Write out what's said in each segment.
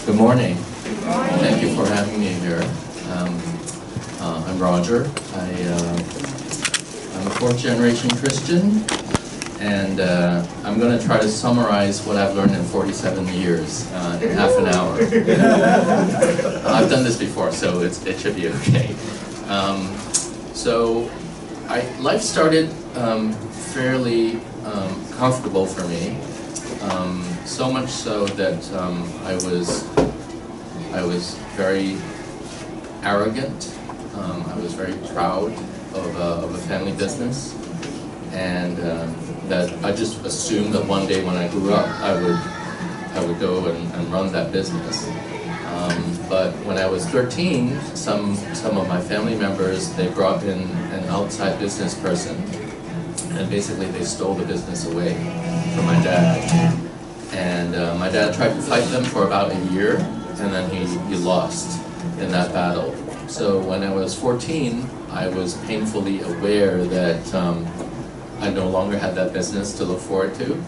Good morning. Thank you for having me here. I'm Roger. I'm a fourth-generation Christian, and I'm going to try to summarize what I've learned in 47 years in half an hour. I've done this before, so it should be okay. Life started fairly comfortable for me. So much so that I was very arrogant. I was very proud of a family business, and that I just assumed that one day when I grew up, I would go and run that business. But when I was 13, some of my family members, they brought in an outside business person, and basically they stole the business away from my dad. And my dad tried to fight them for about a year, and then he lost in that battle. So when I was 14, I was painfully aware that I no longer had that business to look forward to.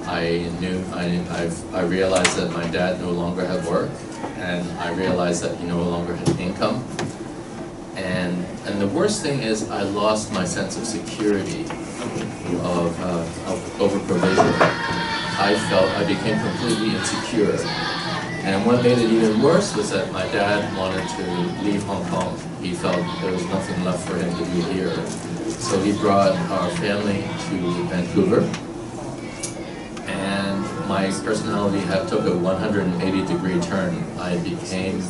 I realized that my dad no longer had work, and I realized that he no longer had income. And the worst thing is I lost my sense of security of over-provision. I became completely insecure. And what made it even worse was that my dad wanted to leave Hong Kong. He felt there was nothing left for him to do here. So he brought our family to Vancouver. And my personality took a 180-degree turn. I became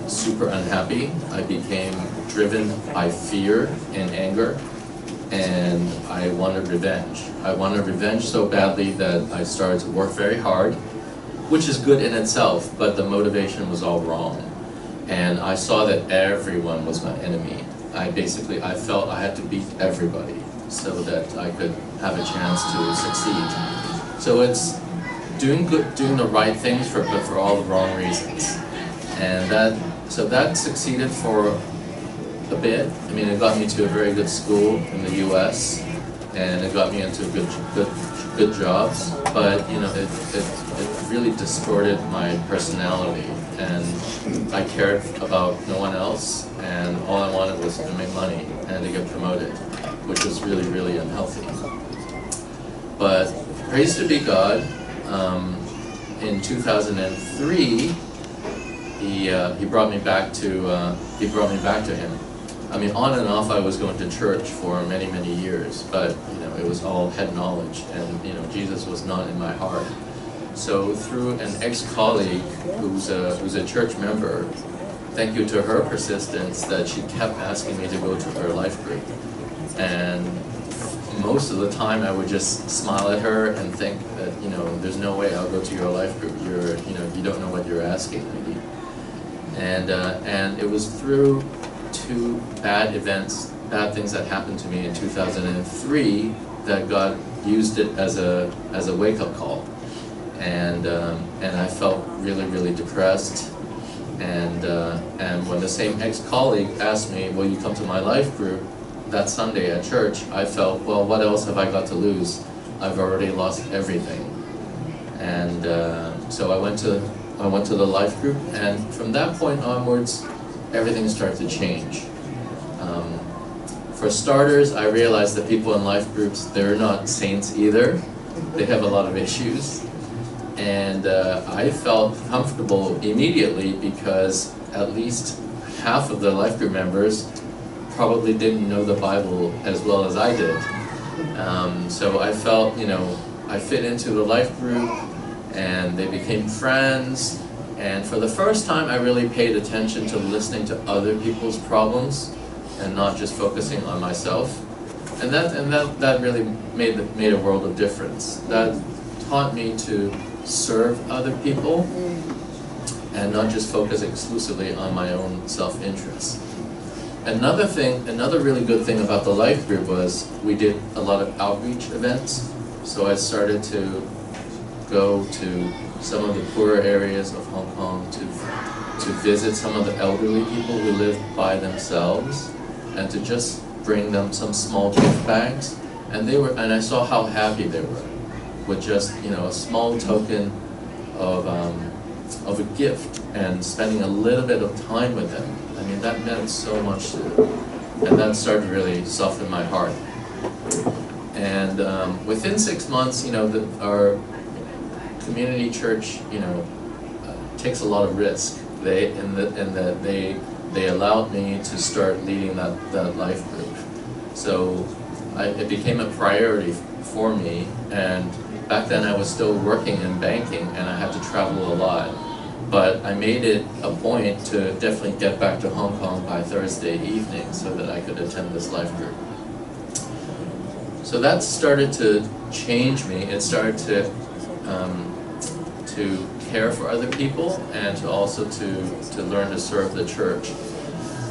super unhappy. I became driven by fear and anger. And I wanted revenge. I wanted revenge so badly that I started to work very hard, which is good in itself, but the motivation was all wrong. And I saw that everyone was my enemy. I felt I had to beat everybody so that I could have a chance to succeed. So it's doing the right things but for all the wrong reasons. And that succeeded for a bit. I mean, it got me to a very good school in the U.S. and it got me into good jobs. But you know, it really distorted my personality, and I cared about no one else, and all I wanted was to make money and to get promoted, which was really, really unhealthy. But praise to be God, in 2003, he brought me back to him. I mean, on and off I was going to church for many, many years, but you know, it was all head knowledge, and you know, Jesus was not in my heart. So through an ex-colleague who's a church member, thank you to her persistence, that she kept asking me to go to her life group. And most of the time I would just smile at her and think that, you know, there's no way I'll go to your life group. You don't know what you're asking maybe. And it was through two bad things that happened to me in 2003 that God used it as a wake-up call. And I felt really, really depressed. And when the same ex-colleague asked me, will you come to my life group that Sunday at church, I felt, well, what else have I got to lose? I've already lost everything. And so I went to the life group, and from that point onwards, everything started to change. For starters, I realized that people in life groups, they're not saints either. They have a lot of issues. And I felt comfortable immediately because at least half of the life group members probably didn't know the Bible as well as I did. So I felt, you know, I fit into the life group, and they became friends. And for the first time, I really paid attention to listening to other people's problems and not just focusing on myself. And that really made a world of difference. That taught me to serve other people and not just focus exclusively on my own self-interest. Another really good thing about the life group was we did a lot of outreach events. So I started to go to some of the poorer areas of Hong Kong to visit some of the elderly people who lived by themselves, and to just bring them some small gift bags. And I saw how happy they were with just, you know, a small token of of a gift and spending a little bit of time with them. I mean, that meant so much to them. And that started to really soften my heart. And within 6 months, our community church, takes a lot of risk. They allowed me to start leading that life group. So it became a priority for me. And back then I was still working in banking and I had to travel a lot. But I made it a point to definitely get back to Hong Kong by Thursday evening so that I could attend this life group. So that started to change me. It started to care for other people and to also to learn to serve the church.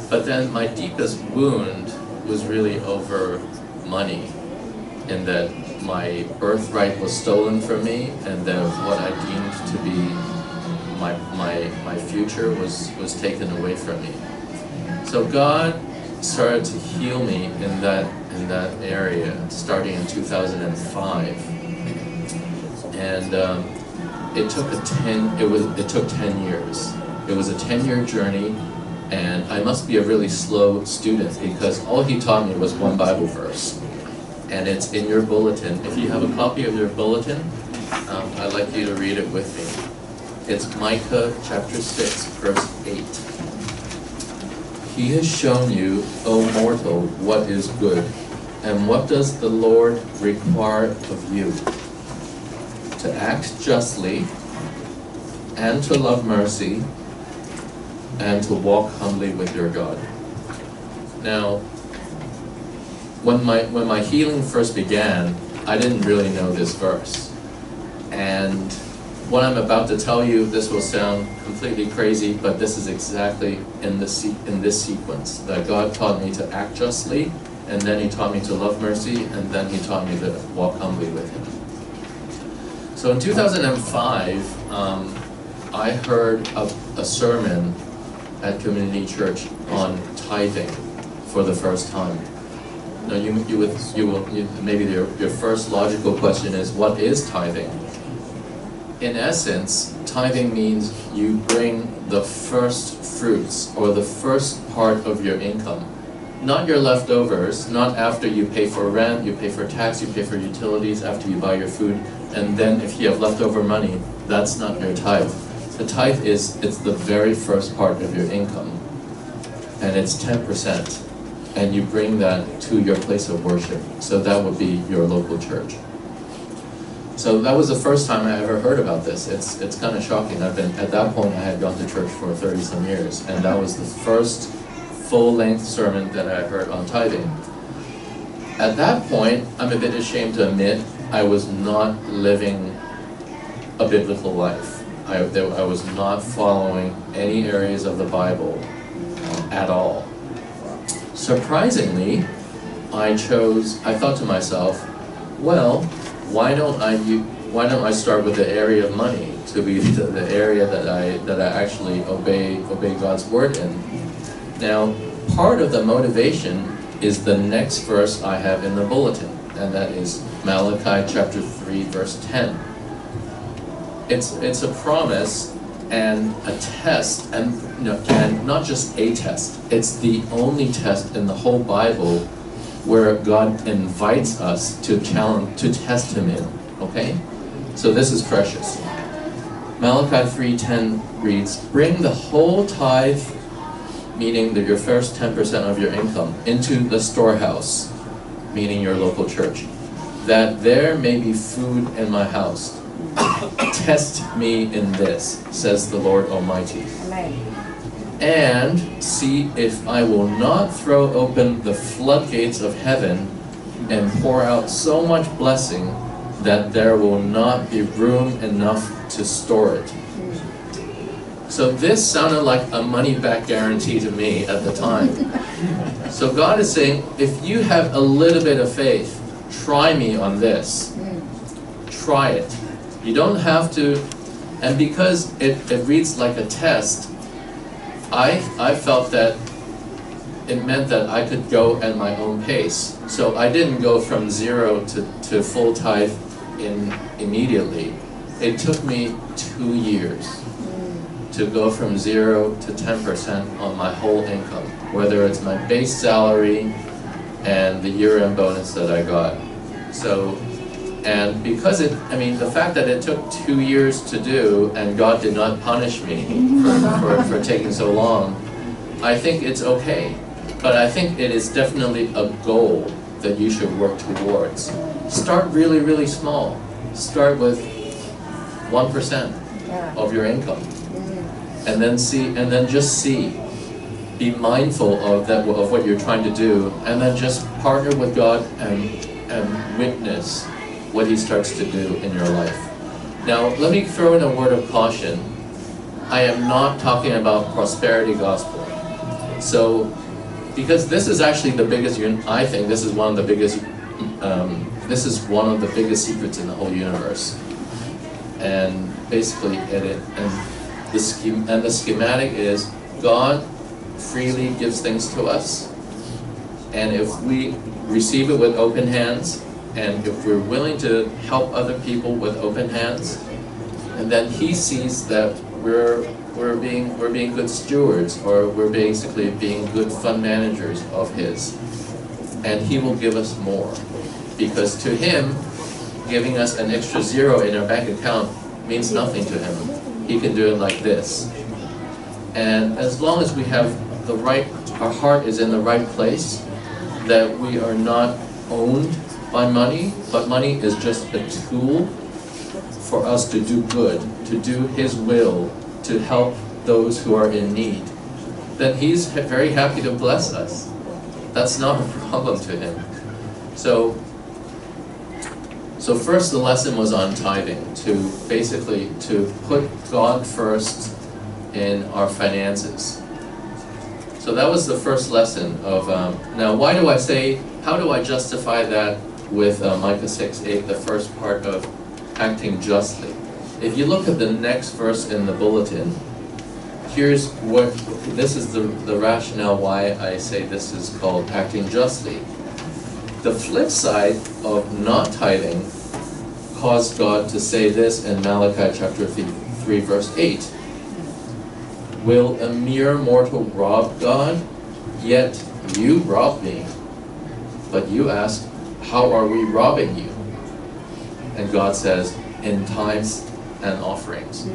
But then my deepest wound was really over money, in that my birthright was stolen from me, and that what I deemed to be my future was taken away from me. So God started to heal me in that area starting in 2005, and it took 10 years. It was a 10-year journey, and I must be a really slow student because all he taught me was one Bible verse, and it's in your bulletin. If you have a copy of your bulletin, I'd like you to read it with me. It's Micah chapter 6, verse 8. He has shown you, O mortal, what is good, and what does the Lord require of you? To act justly, and to love mercy, and to walk humbly with your God. Now, when my healing first began, I didn't really know this verse. And what I'm about to tell you, this will sound completely crazy, but this is exactly in this sequence, that God taught me to act justly, and then he taught me to love mercy, and then he taught me to walk humbly with him. So in 2005, I heard a sermon at Community Church on tithing for the first time. Now maybe your first logical question is, what is tithing? In essence, tithing means you bring the first fruits, or the first part of your income. Not your leftovers, not after you pay for rent, you pay for tax, you pay for utilities, after you buy your food, and then if you have leftover money, that's not your tithe. The tithe it's the very first part of your income, and it's 10%, and you bring that to your place of worship. So that would be your local church. So that was the first time I ever heard about this. It's kind of shocking. At that point I had gone to church for 30-some years, and that was the first full-length sermon that I heard on tithing. At that point, I'm a bit ashamed to admit, I was not living a biblical life. I was not following any areas of the Bible at all. Surprisingly, I thought to myself, well, why don't I start with the area of money to be the area that I actually obey God's word in? Now, part of the motivation is the next verse I have in the bulletin, and that is Malachi chapter 3, verse 10. It's a promise and a test, and not just a test. It's the only test in the whole Bible where God invites us to test him in. Okay? So this is precious. Malachi 3:10 reads, "Bring the whole tithe," meaning that your first 10% of your income, "into the storehouse," meaning your local church, "that there may be food in my house. Test me in this, says the Lord Almighty. Amen. And see if I will not throw open the floodgates of heaven and pour out so much blessing that there will not be room enough to store it." So this sounded like a money-back guarantee to me at the time. So God is saying, if you have a little bit of faith, try me on this. Try it. You don't have to, and because it reads like a test, I felt that it meant that I could go at my own pace. So I didn't go from 0 to full tithe immediately. It took me 2 years. to go from 0 to 10% on my whole income, whether it's my base salary and the year-end bonus that I got. So, and because the fact that it took 2 years to do and God did not punish me for taking so long, I think it's okay. But I think it is definitely a goal that you should work towards. Start really, really small. Start with 1% of your income. And then just see. Be mindful of that, of what you're trying to do, and then just partner with God and witness what He starts to do in your life. Now, let me throw in a word of caution. I am not talking about prosperity gospel. So, because this is actually the biggest, I think this is one of the biggest, secrets in the whole universe. And basically, the schematic is God freely gives things to us, and if we receive it with open hands, and if we're willing to help other people with open hands, and then He sees that we're being good stewards, or we're basically being good fund managers of His, and He will give us more, because to Him, giving us an extra 0 in our bank account means nothing to Him. He can do it like this. And as long as we have our heart is in the right place, that we are not owned by money, but money is just a tool for us to do good, to do His will, to help those who are in need, then He's very happy to bless us. That's not a problem to Him. So first the lesson was on tithing, to basically to put God first in our finances. So that was the first lesson of, now why do I say, how do I justify that with Micah 6:8, the first part of acting justly? If you look at the next verse in the bulletin, here's what, this is the rationale why I say this is called acting justly. The flip side of not tithing caused God to say this in Malachi chapter 3 verse 8. Will a mere mortal rob God? Yet you rob me. But you ask, how are we robbing you? And God says, in tithes and offerings.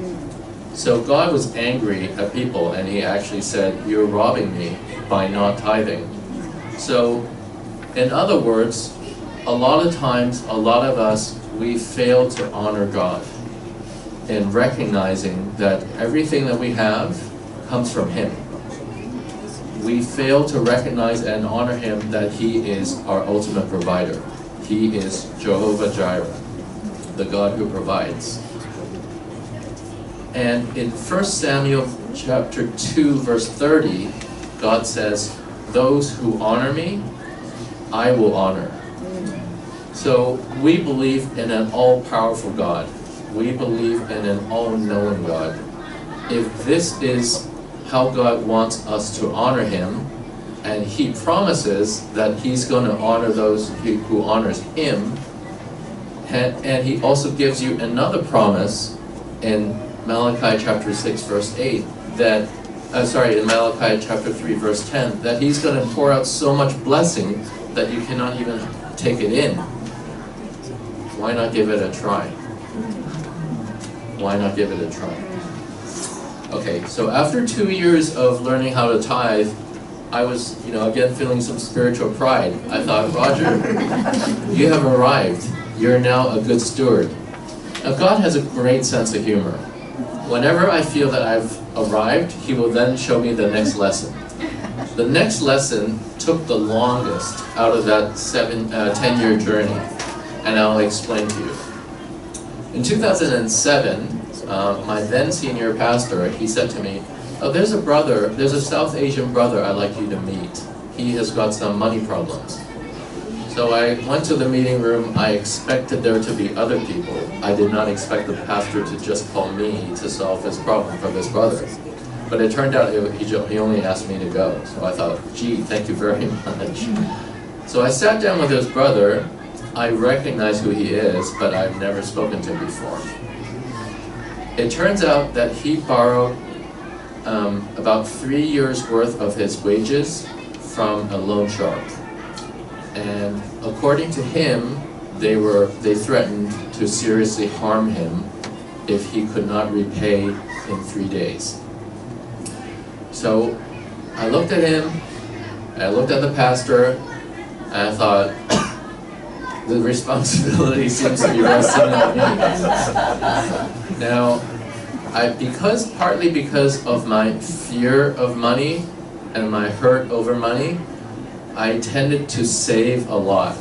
So God was angry at people, and He actually said, you're robbing me by not tithing. So, in other words, a lot of times, a lot of us, we fail to honor God in recognizing that everything that we have comes from Him. We fail to recognize and honor Him that He is our ultimate provider. He is Jehovah Jireh, the God who provides. And in 1 Samuel chapter 2 verse 30, God says, those who honor me, I will honor. So we believe in an all-powerful God. We believe in an all-knowing God. If this is how God wants us to honor Him, and He promises that He's going to honor those who honors Him, and He also gives you another promise in Malachi chapter 6 verse 8, that, in Malachi chapter 3 verse 10, that He's going to pour out so much blessing that you cannot even take it in. Why not give it a try? Why not give it a try? Okay, so after 2 years of learning how to tithe, I was, again feeling some spiritual pride. I thought, Roger, you have arrived. You're now a good steward. Now God has a great sense of humor. Whenever I feel that I've arrived, He will then show me the next lesson. The next lesson took the longest out of that 10-year journey, and I'll explain to you. In 2007, my then senior pastor, he said to me, oh, there's a South Asian brother I'd like you to meet. He has got some money problems. So I went to the meeting room. I expected there to be other people. I did not expect the pastor to just call me to solve his problem for this brother. But it turned out he only asked me to go. So I thought, gee, thank you very much. So I sat down with his brother. I recognize who he is, but I've never spoken to him before. It turns out that he borrowed about 3 years worth of his wages from a loan shark. And according to him, they threatened to seriously harm him if he could not repay in 3 days. So I looked at him, I looked at the pastor, and I thought, the responsibility seems to be resting on me. Now, partly because of my fear of money and my hurt over money, I tended to save a lot.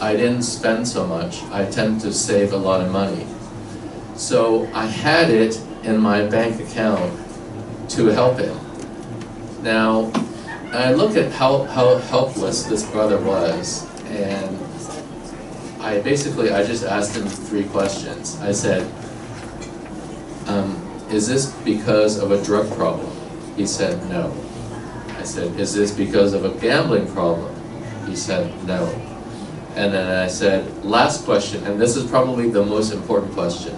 I didn't spend so much. I tended to save a lot of money. So I had it in my bank account to help him. Now, I looked at how helpless this brother was, and I just asked him 3 questions. I said, is this because of a drug problem? He said, no. I said, is this because of a gambling problem? He said, no. And then I said, last question, and this is probably the most important question.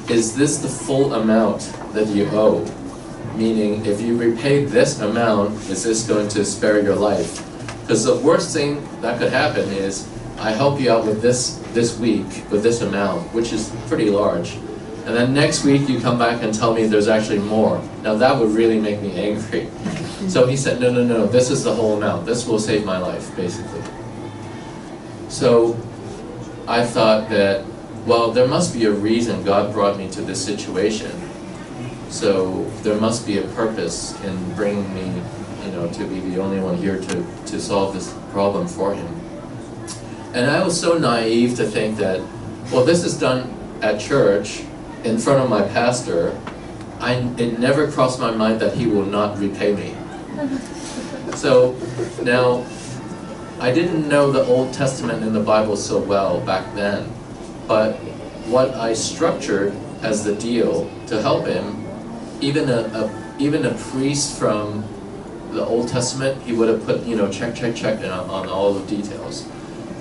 Is this the full amount that you owe? Meaning, if you repay this amount, is this going to spare your life? Because the worst thing that could happen is, I help you out with this week, with this amount, which is pretty large. And then next week you come back and tell me there's actually more. Now that would really make me angry. So he said, no, this is the whole amount. This will save my life, basically. So I thought that, well, there must be a reason God brought me to this situation. So there must be a purpose in bringing me, to be the only one here to solve this problem for him. And I was so naive to think that, well, this is done at church, in front of my pastor. It never crossed my mind that he will not repay me. So now, I didn't know the Old Testament in the Bible so well back then, but what I structured as the deal to help him, even a priest from the Old Testament, he would have put, check on all the details.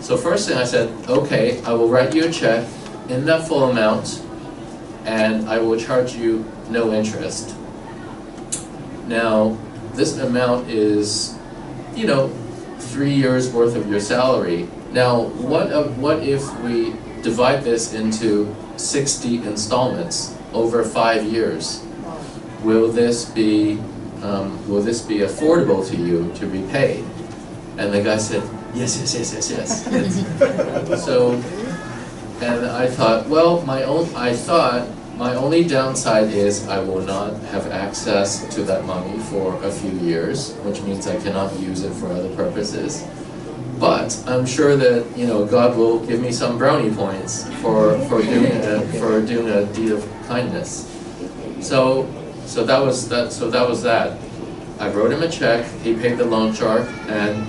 So first thing I said, okay, I will write you a check in that full amount, and I will charge you no interest. Now, this amount is, 3 years worth of your salary. Now, what if we divide this into 60 installments over 5 years? Will this be affordable to you to repay? And the guy said, yes. So, and I thought, well, my only downside is I will not have access to that money for a few years, which means I cannot use it for other purposes. But I'm sure that God will give me some brownie points for doing a deed of kindness. So that was that. I wrote him a check. He paid the loan shark, and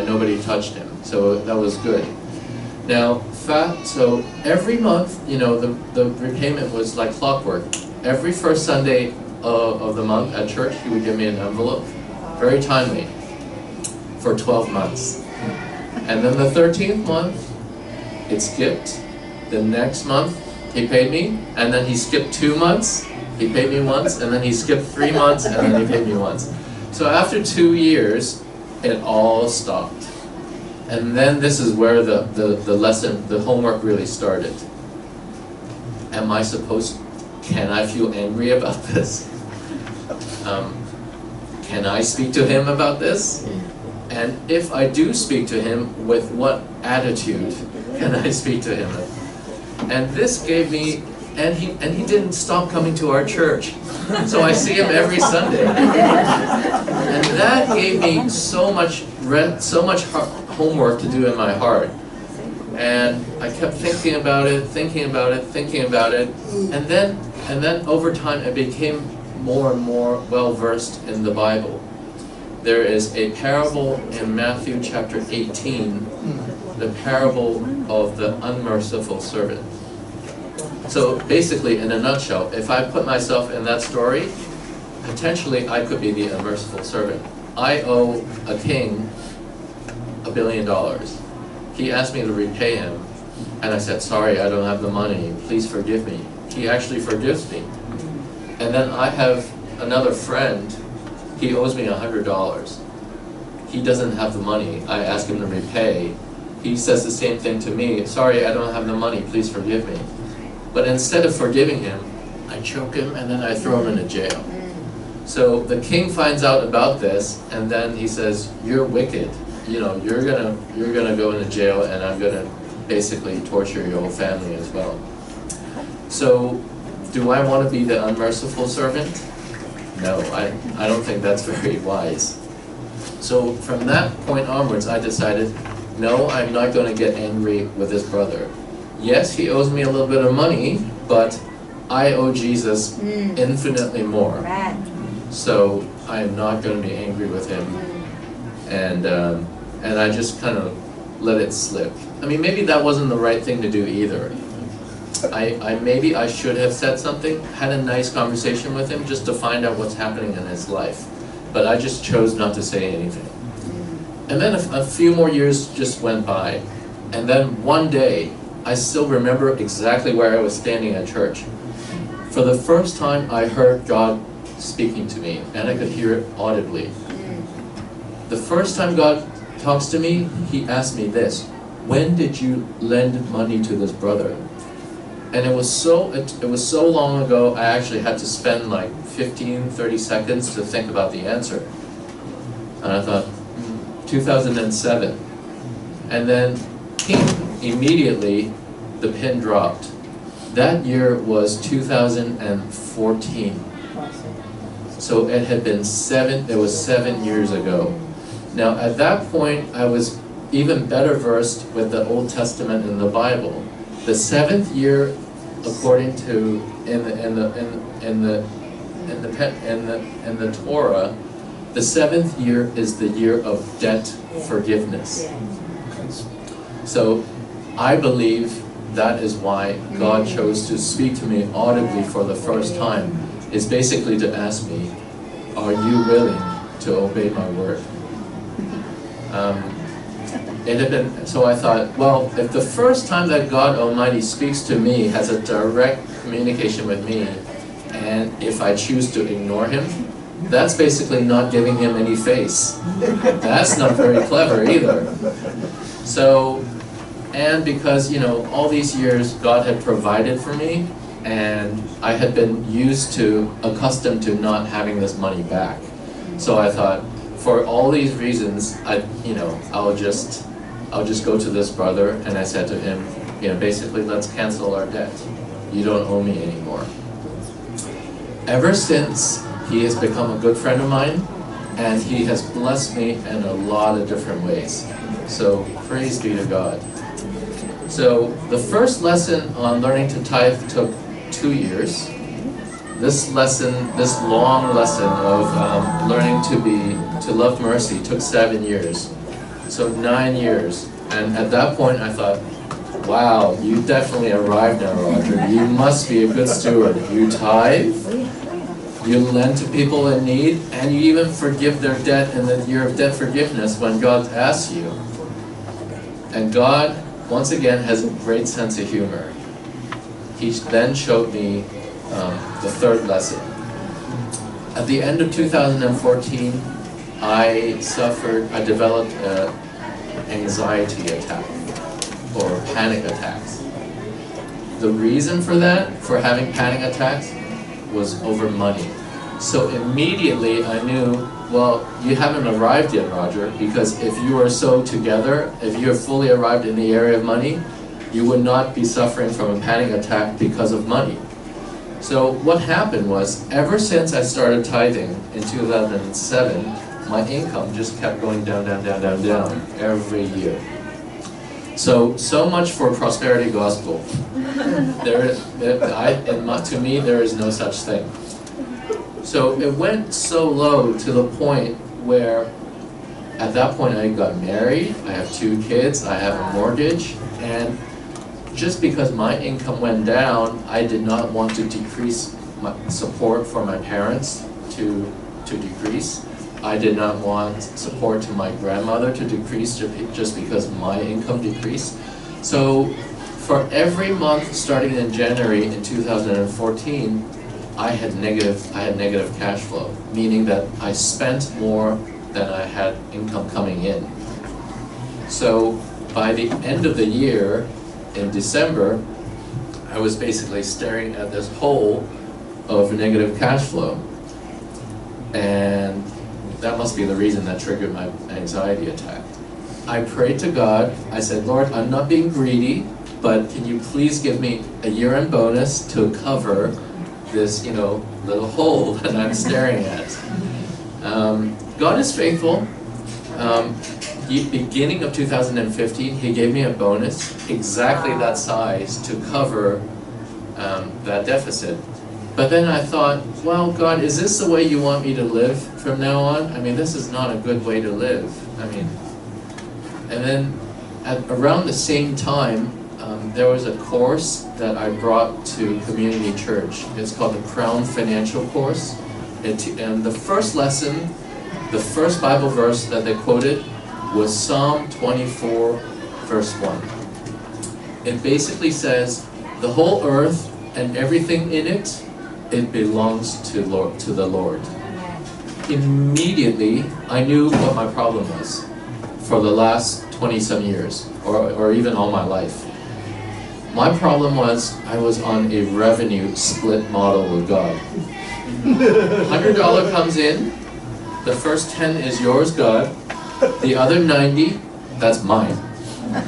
nobody touched him. So that was good. Now, so every month, the repayment was like clockwork. Every first Sunday of the month at church, he would give me an envelope, very timely, for 12 months. And then the 13th month, it skipped. The next month, he paid me, and then he skipped 2 months. He paid me once, and then he skipped 3 months, and then he paid me once. So after 2 years, it all stopped. And then this is where the homework really started. Can I feel angry about this? Can I speak to him about this? And if I do speak to him, with what attitude can I speak to him? And this gave me, and he didn't stop coming to our church. So I see him every Sunday. And that gave me so much homework to do in my heart. And I kept thinking about it, and then over time I became more and more well-versed in the Bible. There is a parable in Matthew chapter 18, the parable of the unmerciful servant. So basically, in a nutshell, if I put myself in that story, potentially I could be the unmerciful servant. I owe a king $1 billion. He asked me to repay him, and I said, sorry, I don't have the money, please forgive me. He actually forgives me. And then I have another friend, he owes me $100. He doesn't have the money. I ask him to repay. He says the same thing to me, sorry, I don't have the money, please forgive me. But instead of forgiving him, I choke him and then I throw him into jail. So the king finds out about this, and then he says, you're wicked. You know, you're gonna go into jail, and I'm gonna basically torture your whole family as well. So, do I want to be the unmerciful servant? No, I don't think that's very wise. So from that point onwards, I decided, no, I'm not going to get angry with this brother. Yes, he owes me a little bit of money, but I owe Jesus infinitely more. Right. So I am not going to be angry with him. And I just kind of let it slip. I mean, maybe that wasn't the right thing to do either. Maybe I should have said something, had a nice conversation with him just to find out what's happening in his life. But I just chose not to say anything. And then a few more years just went by. And then one day, I still remember exactly where I was standing at church. For the first time, I heard God speaking to me, and I could hear it audibly. The first time God talks to me, he asked me this, when did you lend money to this brother? And it was so long ago, I actually had to spend like 15-30 seconds to think about the answer. And I thought, 2007. And then immediately the pin dropped. That year was 2014. So it had been 7 years ago. Now at that point, I was even better versed with the Old Testament and the Bible. The 7th year, according to in the Torah, the 7th year is the year of debt forgiveness. So I believe that is why God chose to speak to me audibly for the first time, is basically to ask me, are you willing to obey my word? It had been, so I thought, well, if the first time that God Almighty speaks to me has a direct communication with me, and if I choose to ignore him, that's basically not giving him any face. That's not very clever either. So, and because, you know, all these years God had provided for me, and I had been accustomed to not having this money back. So I thought, for all these reasons, I'll just go to this brother, and I said to him, you know, basically, let's cancel our debt. You don't owe me anymore. Ever since, he has become a good friend of mine, and he has blessed me in a lot of different ways. So, praise be to God. So, the first lesson on learning to tithe took 2 years. This long lesson of learning to love mercy took 7 years. So 9 years. And at that point I thought, wow, you definitely arrived now, Roger. You must be a good steward. You tithe, you lend to people in need, and you even forgive their debt in the year of debt forgiveness when God asks you. And God, once again, has a great sense of humor. He then showed me the third lesson. At the end of 2014, I developed an anxiety attack, or panic attacks. The reason for that, for having panic attacks, was over money. So immediately I knew, well, you haven't arrived yet, Roger, because if you are so together, if you're fully arrived in the area of money, you would not be suffering from a panic attack because of money. So what happened was, ever since I started tithing in 2007, my income just kept going down, down, down, down, down every year. So much for prosperity gospel. To me, there is no such thing. So it went so low to the point where, at that point I got married, I have 2 kids, I have a mortgage, and just because my income went down, I did not want to decrease my support for my parents to decrease. I did not want support to my grandmother to decrease just because my income decreased. So for every month starting in January in 2014, I had negative cash flow, meaning that I spent more than I had income coming in. So by the end of the year, in December, I was basically staring at this hole of negative cash flow. And that must be the reason that triggered my anxiety attack. I prayed to God. I said, Lord, I'm not being greedy, but can you please give me a year-end bonus to cover this, little hole that I'm staring at. God is faithful. Beginning of 2015, He gave me a bonus exactly that size to cover that deficit. But then I thought, well, God, is this the way you want me to live from now on? I mean, this is not a good way to live. And then around the same time, there was a course that I brought to community church. It's called the Crown Financial Course. And the first lesson, the first Bible verse that they quoted was Psalm 24, verse 1. It basically says, the whole earth and everything in it, it belongs to the Lord. Immediately, I knew what my problem was for the last 20-some years, or even all my life. My problem was I was on a revenue split model with God. $100 comes in, the first 10 is yours, God. The other 90, that's mine.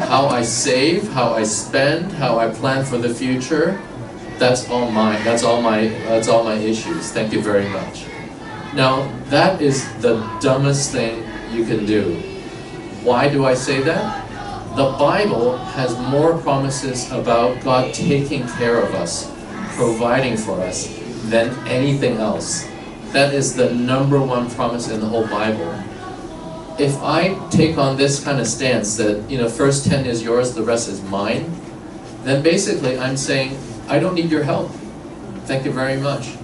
How I save, how I spend, how I plan for the future, that's all mine. That's all my issues. Thank you very much. Now, that is the dumbest thing you can do. Why do I say that? The Bible has more promises about God taking care of us, providing for us, than anything else. That is the #1 promise in the whole Bible. If I take on this kind of stance that, first 10 is yours, the rest is mine, then basically I'm saying, I don't need your help. Thank you very much.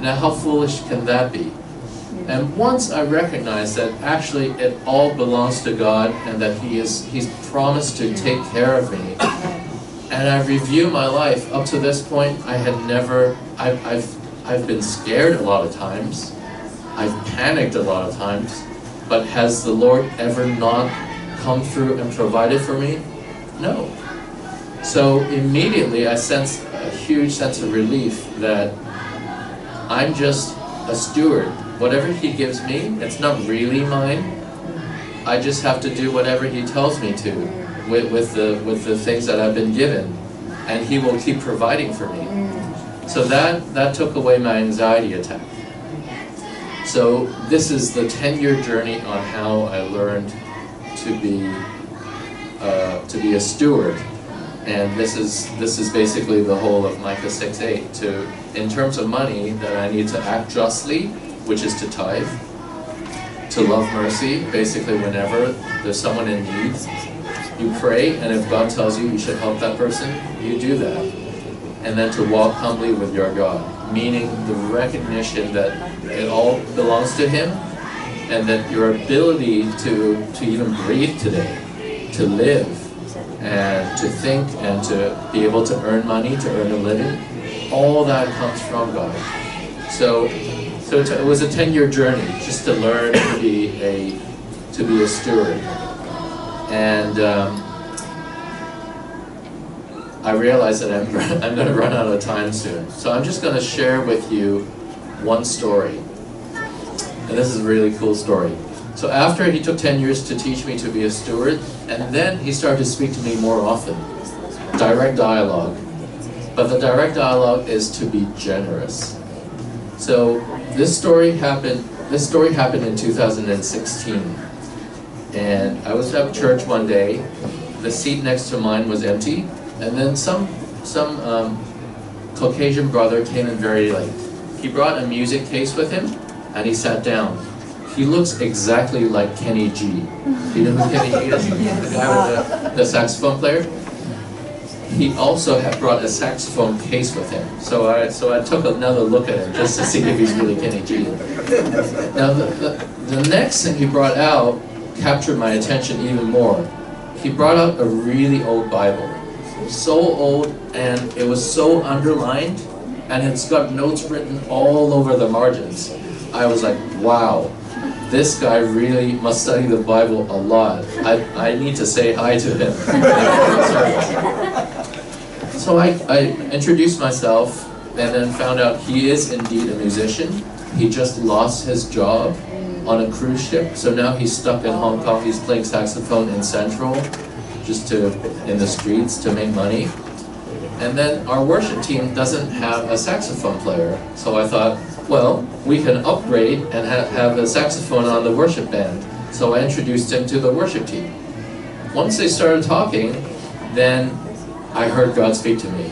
Now, how foolish can that be? And once I recognize that actually it all belongs to God and that He's promised to take care of me, and I review my life up to this point, I've been scared a lot of times, I've panicked a lot of times, but has the Lord ever not come through and provided for me? No. So immediately I sense a huge sense of relief that I'm just a steward. Whatever He gives me, it's not really mine. I just have to do whatever He tells me to with the things that I've been given, and He will keep providing for me. So that took away my anxiety attack. So this is the 10-year journey on how I learned to be a steward. And this is basically the whole of Micah 6:8. In terms of money, that I need to act justly, which is to tithe, to love mercy, basically whenever there's someone in need, you pray, and if God tells you should help that person, you do that. And then to walk humbly with your God, meaning the recognition that it all belongs to Him, and that your ability to even breathe today, to live, and to think, and to be able to earn money, to earn a living, all that comes from God. So it was a 10-year journey just to learn to be a steward. And I realize that I'm going to run out of time soon. So I'm just going to share with you one story. And this is a really cool story. So after He took 10 years to teach me to be a steward, and then He started to speak to me more often. Direct dialogue. But the direct dialogue is to be generous. So this story happened in 2016. And I was at church one day. The seat next to mine was empty. And then some Caucasian brother came in very late. He brought a music case with him, and he sat down. He looks exactly like Kenny G. You know who Kenny G is? The guy with the saxophone player? He also had brought a saxophone case with him. So I took another look at him just to see if he's really Kenny G. Now the next thing he brought out captured my attention even more. He brought out a really old Bible. So old, and it was so underlined and it's got notes written all over the margins. I was like, wow, this guy really must study the Bible a lot. I need to say hi to him. So I introduced myself and then found out he is indeed a musician. He just lost his job on a cruise ship, so now he's stuck in Hong Kong. He's playing saxophone in Central, just in the streets to make money. And then our worship team doesn't have a saxophone player, so I thought, well, we can upgrade and have a saxophone on the worship band. So I introduced him to the worship team. Once they started talking, then I heard God speak to me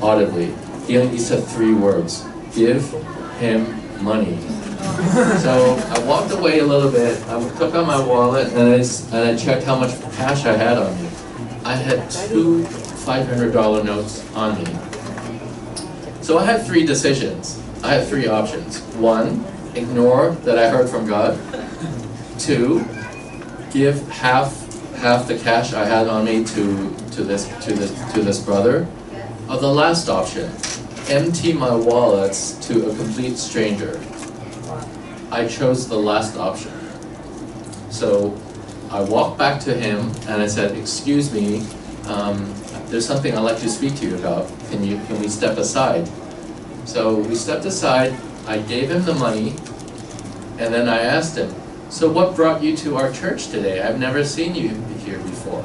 audibly. He said 3 words: give him money. So I walked away a little bit. I took out my wallet and I checked how much cash I had on me. I had 2 $500 notes on me. So I had 3 decisions. I had 3 options. 1, ignore that I heard from God. 2, give half the cash I had on me to this brother. Or the last option, empty my wallets to a complete stranger. I chose the last option. So I walked back to him and I said, excuse me, there's something I'd like to speak to you about. Can we step aside? So we stepped aside, I gave him the money, and then I asked him, so what brought you to our church today? I've never seen you here before.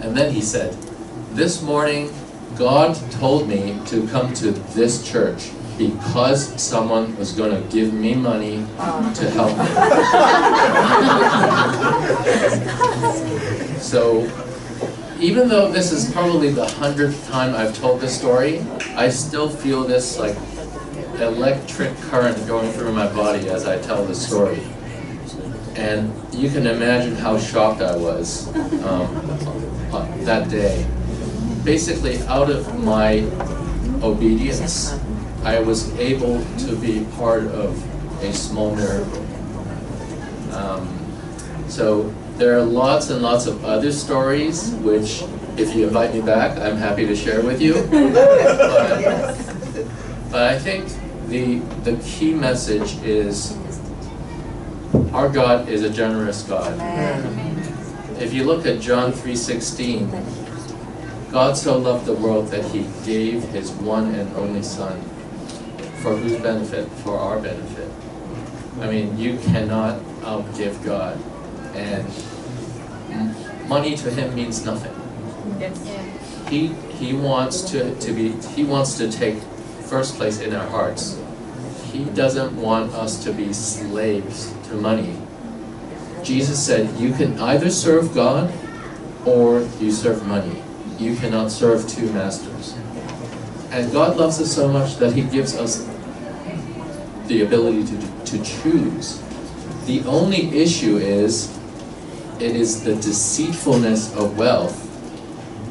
And then he said, this morning God told me to come to this church because someone was going to give me money to help me. So, even though this is probably the 100th time I've told this story, I still feel this like electric current going through my body as I tell the story. And you can imagine how shocked I was that day. Basically, out of my obedience, I was able to be part of a small miracle. So there are lots and lots of other stories, which, if you invite me back, I'm happy to share with you. But I think the key message is our God is a generous God. If you look at John 3:16, God so loved the world that he gave his one and only Son. For whose benefit? For our benefit. I mean, you cannot outgive God. And money to him means nothing. Yes. He wants to take first place in our hearts. He doesn't want us to be slaves to money. Jesus said, you can either serve God or you serve money. You cannot serve 2 masters. And God loves us so much that he gives us the ability to choose. The only issue is, it is the deceitfulness of wealth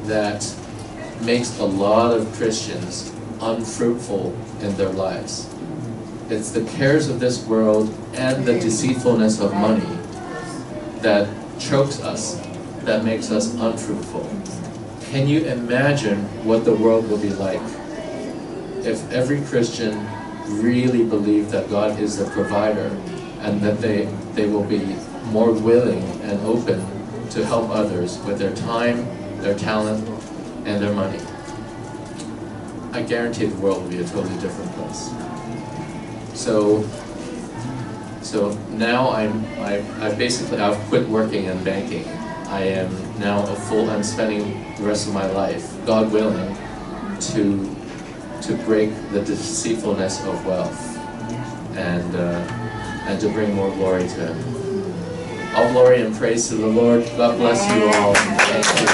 that makes a lot of Christians unfruitful in their lives. It's the cares of this world and the deceitfulness of money that chokes us, that makes us unfruitful. Can you imagine what the world will be like if every Christian really believed that God is the provider and that they will be more willing and open to help others with their time, their talent, and their money? I guarantee the world will be a totally different place. So now I've quit working in banking. I am now I'm spending the rest of my life, God willing, to break the deceitfulness of wealth and to bring more glory to him. All glory and praise to the Lord. God bless you all. Thank you.